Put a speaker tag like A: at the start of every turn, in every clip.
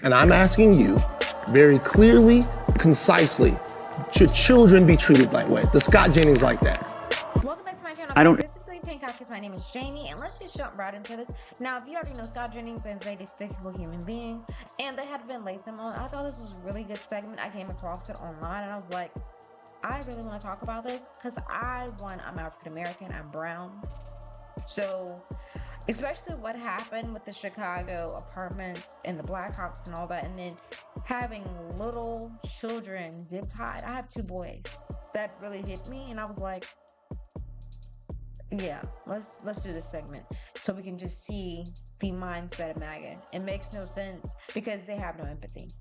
A: And I'm asking you very clearly, concisely, should children be treated that way? Does Scott Jennings like that?
B: Welcome back to my channel.
C: I don't.
B: This is the Opinion Caucus. My name is Jamie, and let's just jump right into this. Now, if you already know, Scott Jennings is a despicable human being, and they had been Lathan on. I thought this was a really good segment. I came across it online, and I was like, I really want to talk about this because I'm African American, I'm brown, so especially what happened with the Chicago apartments and the Blackhawks and all that, and then having little children zip tied. I have 2 boys. That really hit me, and I was like, yeah, let's do this segment so we can just see the mindset of MAGA. It makes no sense because they have no empathy.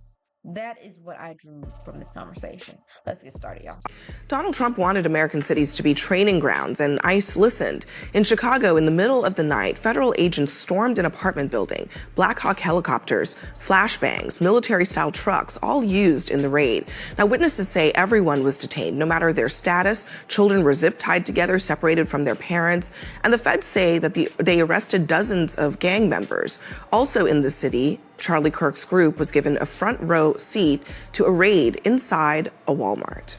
B: That is what I drew from this conversation. Let's get started, y'all.
D: Donald Trump wanted American cities to be training grounds, and ICE listened. In Chicago, in the middle of the night, federal agents stormed an apartment building. Blackhawk helicopters, flashbangs, military-style trucks, all used in the raid. Now, witnesses say everyone was detained, no matter their status. Children were zip-tied together, separated from their parents. And the feds say that they arrested dozens of gang members. Also in the city, Charlie Kirk's group was given a front row seat to a raid inside a Walmart.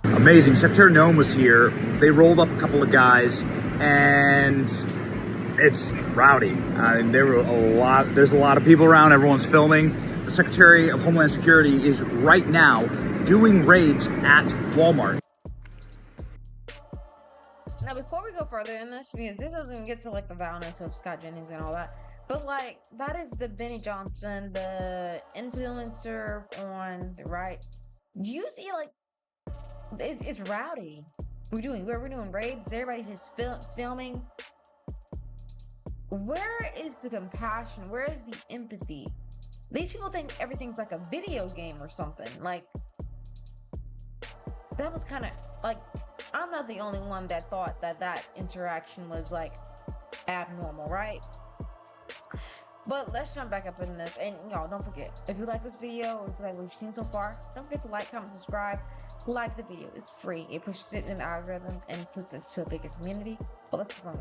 C: Amazing. Secretary Noem was here. They rolled up a couple of guys, and it's rowdy. There's a lot of people around. Everyone's filming. The Secretary of Homeland Security is right now doing raids at Walmart.
B: Now, before we go further in this, because this doesn't even get to like the violence of Scott Jennings and all that, but like that is the Benny Johnson, the influencer on the right. Do you see like it's rowdy? We're doing raids. Everybody's just filming. Where is the compassion? Where is the empathy? These people think everything's like a video game or something. Like that was kind of like, I'm not the only one that thought that interaction was like abnormal, right? But let's jump back up in this, and y'all don't forget, if you like this video, or if you like what we've seen so far, don't forget to like, comment, subscribe. Like the video, it's free. It pushes it in the algorithm and puts us to a bigger community. But let's keep on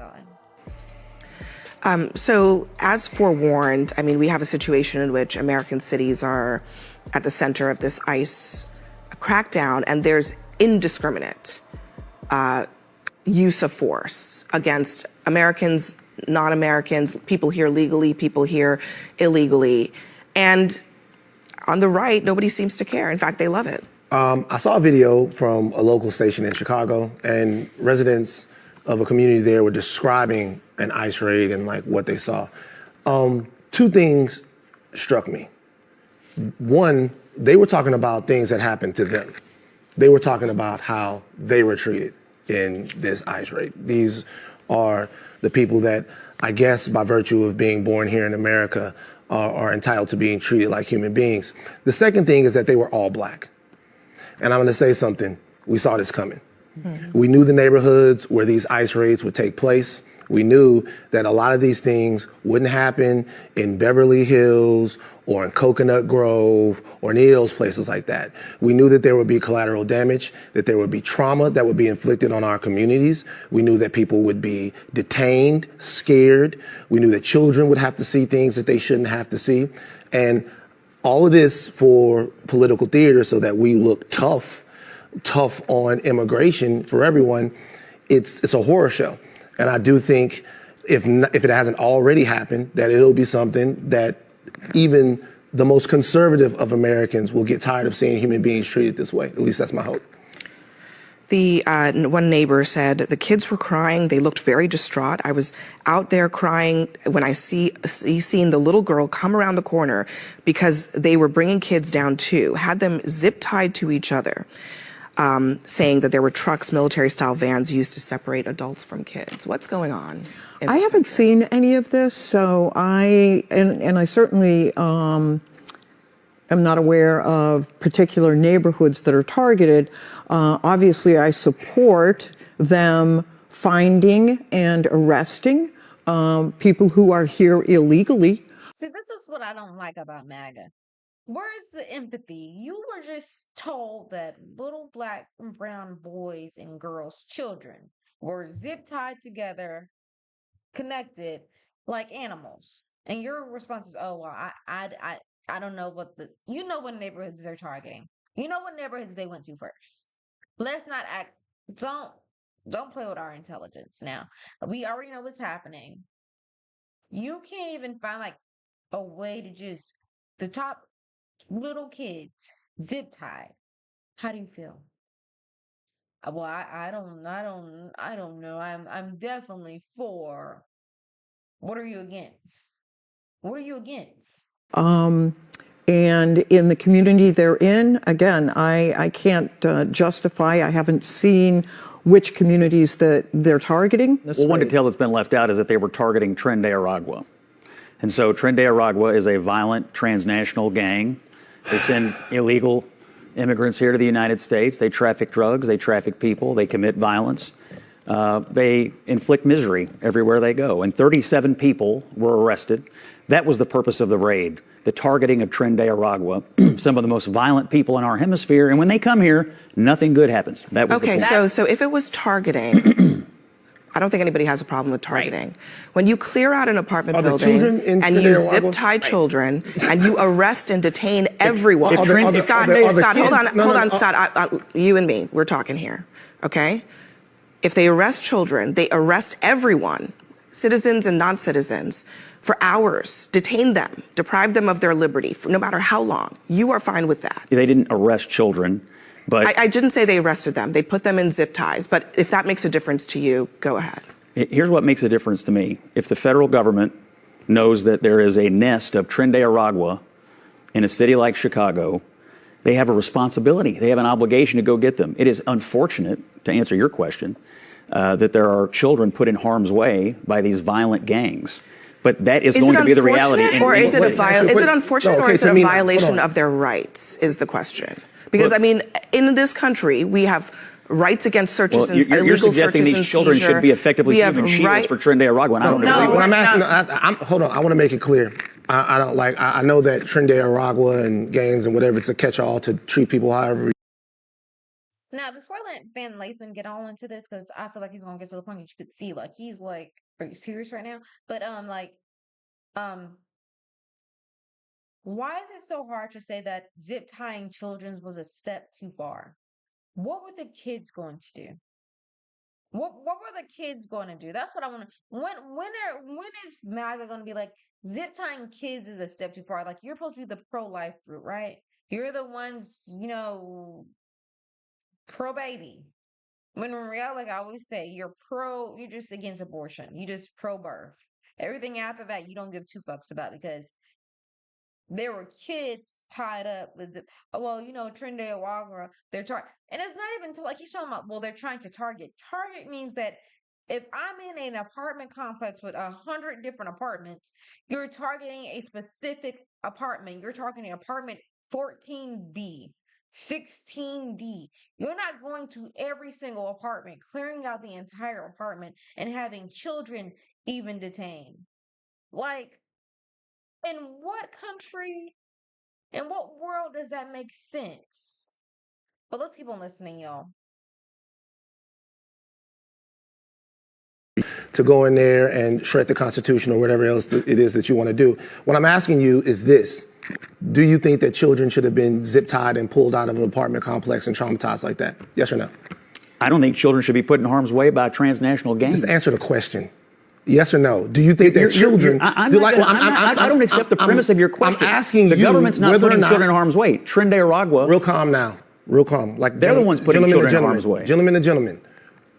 B: going.
D: So as forewarned, I mean, we have a situation in which American cities are at the center of this ICE crackdown, and there's indiscriminate use of force against Americans, non-Americans, people here legally, people here illegally. And on the right, nobody seems to care. In fact, they love it.
A: I saw a video from a local station in Chicago, and residents of a community there were describing an ICE raid and like what they saw. 2 things struck me. One, they were talking about things that happened to them. They were talking about how they were treated in this ICE raid. These are the people that, I guess, by virtue of being born here in America, are entitled to being treated like human beings. The second thing is that they were all black. And I'm going to say something. We saw this coming. Mm-hmm. We knew the neighborhoods where these ICE raids would take place. We knew that a lot of these things wouldn't happen in Beverly Hills or in Coconut Grove or any of those places like that. We knew that there would be collateral damage, that there would be trauma that would be inflicted on our communities. We knew that people would be detained, scared. We knew that children would have to see things that they shouldn't have to see. And all of this for political theater so that we look tough on immigration for everyone. It's a horror show. And I do think if it hasn't already happened, that it'll be something that even the most conservative of Americans will get tired of seeing human beings treated this way. At least that's my hope.
D: The one neighbor said the kids were crying. They looked very distraught. I was out there crying when I seen the little girl come around the corner because they were bringing kids down too, had them zip tied to each other, saying that there were trucks, military-style vans used to separate adults from kids. What's going on?
E: I haven't seen any of this, so I certainly am not aware of particular neighborhoods that are targeted. Obviously, I support them finding and arresting people who are here illegally.
B: See, this is what I don't like about MAGA. Where's the empathy? You were just told that little black and brown boys and girls, children, were zip tied together, connected like animals. And your response is, oh, well, I don't know you know what neighborhoods they're targeting. You know what neighborhoods they went to first. Let's not act, don't, don't play with our intelligence now. We already know what's happening. You can't even find like a way to just, the top little kids, zip tied. How do you feel? Well, I don't know. I'm definitely for. What are you against? What are you against?
E: And in the community they're in, again, I can't justify, I haven't seen which communities that they're targeting.
F: Well, one detail that's been left out is that they were targeting Tren de Aragua. And so Tren de Aragua is a violent transnational gang. They send illegal immigrants here to the United States. They traffic drugs, they traffic people, they commit violence. They inflict misery everywhere they go. And 37 people were arrested. That was the purpose of the raid, the targeting of Tren de Aragua, some of the most violent people in our hemisphere. And when they come here, nothing good happens. That was
D: Okay,
F: the point.
D: so if it was targeting, I don't think anybody has a problem with targeting.
F: Right.
D: When you clear out an apartment
A: Are the
D: building
A: children in
D: and
A: Tren
D: you
A: de Aragua?
D: zip tie children and you arrest and detain everyone.
A: Are the- are the-
D: Scott,
A: are the
D: Scott, hold
A: kids-
D: on,
A: no,
D: hold
A: no,
D: on, Scott. You and me, we're talking here, okay? If they arrest children, they arrest everyone, citizens and non-citizens, for hours, detain them, deprive them of their liberty, for no matter how long. You are fine with that.
F: They didn't arrest children, but
D: I didn't say they arrested them. They put them in zip ties. But if that makes a difference to you, go ahead.
F: here's what makes a difference to me. If the federal government knows that there is a nest of Tren de Aragua in a city like Chicago, they have a responsibility. They have an obligation to go get them. It is unfortunate, to answer your question, that there are children put in harm's way by these violent gangs. But that is going to be the reality.
D: Or is it unfortunate, or is it a violation
A: hold on.
D: of their rights? Is the question? Because I mean, in this country, we have rights against searches and
F: you're
D: illegal
F: suggesting
D: searches and
F: these children
D: seizure.
F: should be effectively human shields for Tren de Aragua. And I don't agree with
A: When
F: that.
A: I'm asking, hold on, I want to make it clear. I don't like. I know that Tren de Aragua and gangs and whatever, it's a catch-all to treat people however.
B: Now, before I let Van Lathan get all into this, because I feel like he's gonna get to the point that you could see, like he's like, "Are you serious right now?" But why is it so hard to say that zip tying children was a step too far? What were the kids going to do? What were the kids going to do? That's what I want to. When is MAGA going to be like, zip tying kids is a step too far? Like, you're supposed to be the pro life group, right? You're the ones, pro baby. When in reality, like I always say, you're just against abortion. You just pro birth. Everything after that, you don't give two fucks about, because there were kids tied up with, Tren de Aragua, they're and it's not even like he's talking about, well, they're trying to target. Target means that if I'm in an apartment complex with 100 different apartments, you're targeting a specific apartment. You're targeting apartment 14B, 16D. You're not going to every single apartment, clearing out the entire apartment and having children even detained. Like, in what country, in what world does that make sense? But let's keep on listening, y'all.
A: To go in there and shred the Constitution or whatever else it is that you want to do. What I'm asking you is this. Do you think that children should have been zip tied and pulled out of an apartment complex and traumatized like that? Yes or no?
F: I don't think children should be put in harm's way by transnational gangs.
A: Just answer the question. Yes or no? Do you think that children?
F: I don't accept the premise of your question.
A: I'm asking
F: the
A: you
F: government's not
A: whether or
F: putting
A: not,
F: children in harm's way. Tren de Aragua.
A: Real calm now. Real calm. Like
F: they're the ones putting children in harm's way.
A: Gentlemen and gentlemen,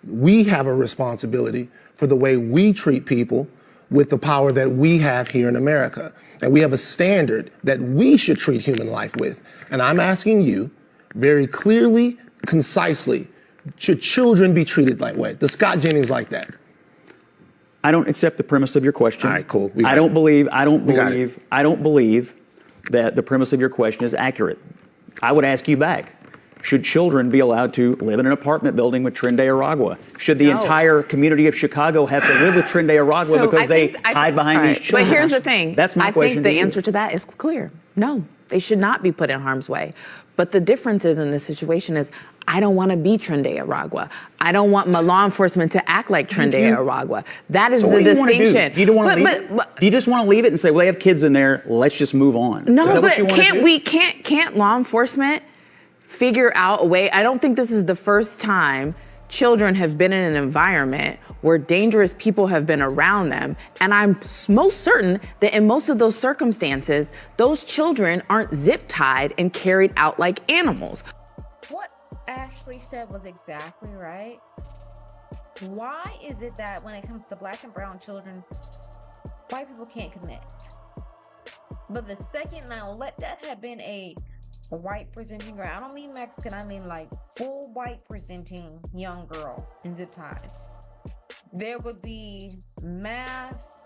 A: we have a responsibility for the way we treat people with the power that we have here in America. And we have a standard that we should treat human life with. And I'm asking you very clearly, concisely, should children be treated that way? Does Scott Jennings like that?
F: I don't accept the premise of your question.
A: All right, cool.
F: I don't believe that the premise of your question is accurate. I would ask you back. Should children be allowed to live in an apartment building with Trinidad Aragua? Should the entire community of Chicago have to live with Trinidad Aragua because they hide behind these children?
G: But here's the thing.
F: That's my question.
G: I think the answer to that is clear. No, they should not be put in harm's way. But the difference is in this situation is I don't want to be Trinidad Aragua. I don't want my law enforcement to act like Trinidad Aragua. That is the distinction.
F: You don't want to leave it? Do you just want to leave it and say, well, they have kids in there, let's just move on?
G: No, but can't law enforcement figure out a way? I don't think this is the first time children have been in an environment where dangerous people have been around them. And I'm most certain that in most of those circumstances, those children aren't zip tied and carried out like animals.
B: What Ashley said was exactly right. Why is it that when it comes to black and brown children, white people can't connect? But the second now, let that have been a white presenting girl. I don't mean Mexican, I mean like full white presenting young girl in zip ties. There would be mass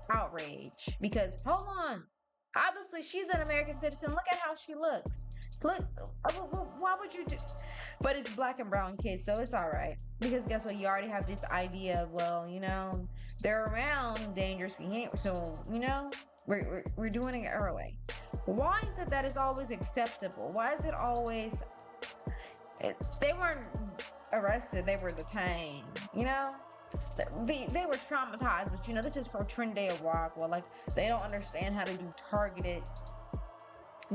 B: outrage because, hold on, obviously she's an American citizen. Look at how she looks. Look, why would you do? But it's black and brown kids, so it's all right. Because guess what? You already have this idea of, well, you know, they're around dangerous behavior, so, you know, we're doing it early. Why is it that it's always acceptable? Why is it always... They weren't arrested, they were detained, you know? They were traumatized, but, you know, this is for Trinidad Aragua. Like, they don't understand how to do targeted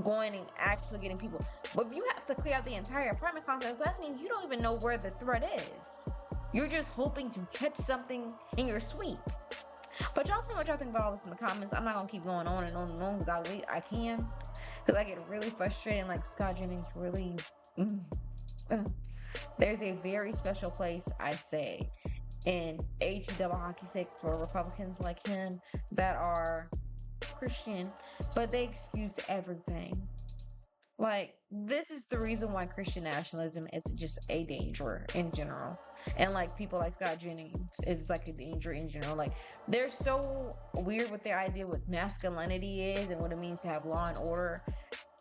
B: going and actually getting people. But if you have to clear out the entire apartment complex, that means you don't even know where the threat is. You're just hoping to catch something in your sweep. But y'all tell me what y'all think about all this in the comments. I'm not gonna keep going on and on and on because I can. Because I get really frustrated and like Scott Jennings really... There's a very special place, I say, in double hockey stick for Republicans like him that are Christian, but they excuse everything. Like, this is the reason why Christian nationalism is just a danger in general. And like people like Scott Jennings is like a danger in general. Like, they're so weird with their idea what masculinity is and what it means to have law and order.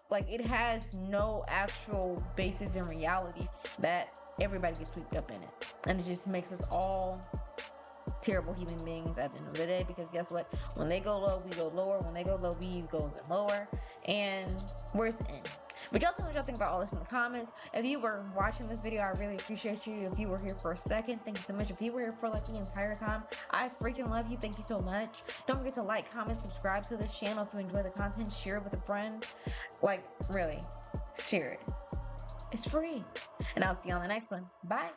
B: Like, it has no actual basis in reality that everybody gets swept up in it. And it just makes us all terrible human beings at the end of the day, because guess what? When they go low, we go lower. When they go low, we go even lower. And where's the end? But y'all tell me what y'all think about all this in the comments. If you were watching this video, I really appreciate you. If you were here for a second, thank you so much. If you were here for like the entire time, I freaking love you. Thank you so much. Don't forget to like, comment, subscribe to this channel. If you enjoy the content, share it with a friend. Like, really, share it. It's free. And I'll see you on the next one. Bye.